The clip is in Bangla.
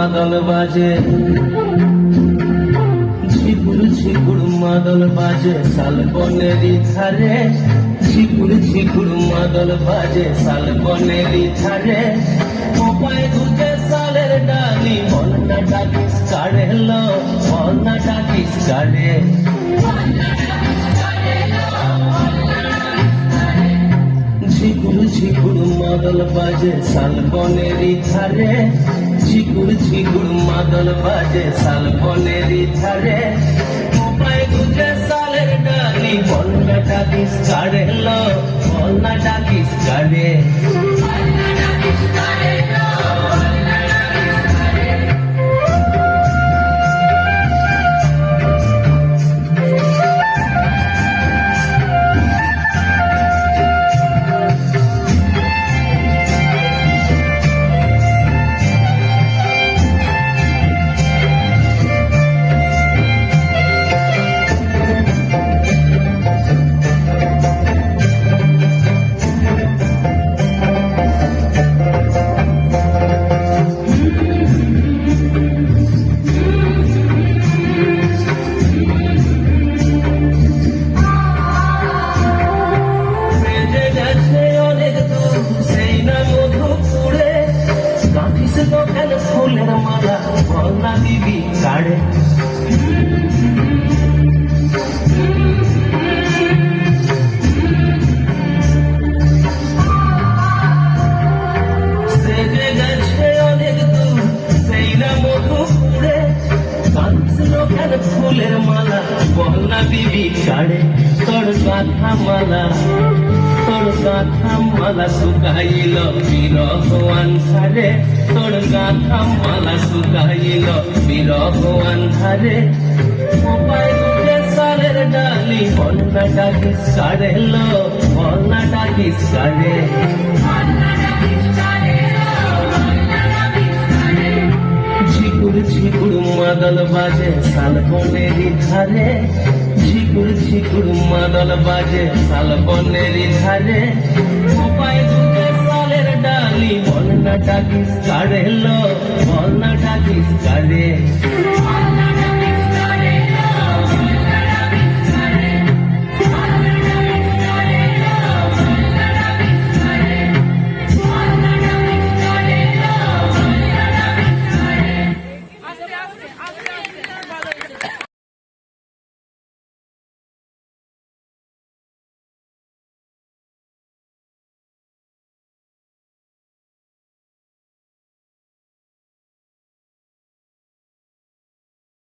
মাদল বাজে, ঝিকুর ঝিকুর মাদল বাজে শালবনেরই ধারে, ঝিকুর ঝিকুর মাদল বাজে শালবনেরই ধারে। কোপায় দুজে শালের ডালি, বলনা ডাকিস কারে লো, বলনা ডাকিস কারে। ঝিকুর ঝিকুর মাদল বাজে শালবনেরই ধারে, ঝিকুর ঝিকুর মাদল বাজে শালবনেরই ধারে। কোপায় দুজে শালের ডালি, বলনা ডাকিস কারে লো, বলনা ডাকিস কারে। ফুলের মালা বলনা দিবি কাড়ে, সেজে গেছে অনেক দূর সেই না মধুপুরে, কাঁদছিল কেন ফুলের মালা বলনা দিবি কাড়ে। তোর গাথা মালা, তোর গাথা মালা শুকাইল বিরহ আন্ধারে, তোর গাথা মালা শুকাইল বিরহ আন্ধারে। কোপায় দুজে শালের ডালি, বলনা ডাকিস কারে লো, বলনা ডাকিস কারে। ঝিকুর ঝিকুর মাদল বাজে শালবনেরই ধারে, ঝিকুর ঝিকুর মাদল বাজে শালবনেরই ধারে। কোপায় দুজে শালের ডালি, বলনা ডাকিস কারে লো, বলনা ডাকিস কারে।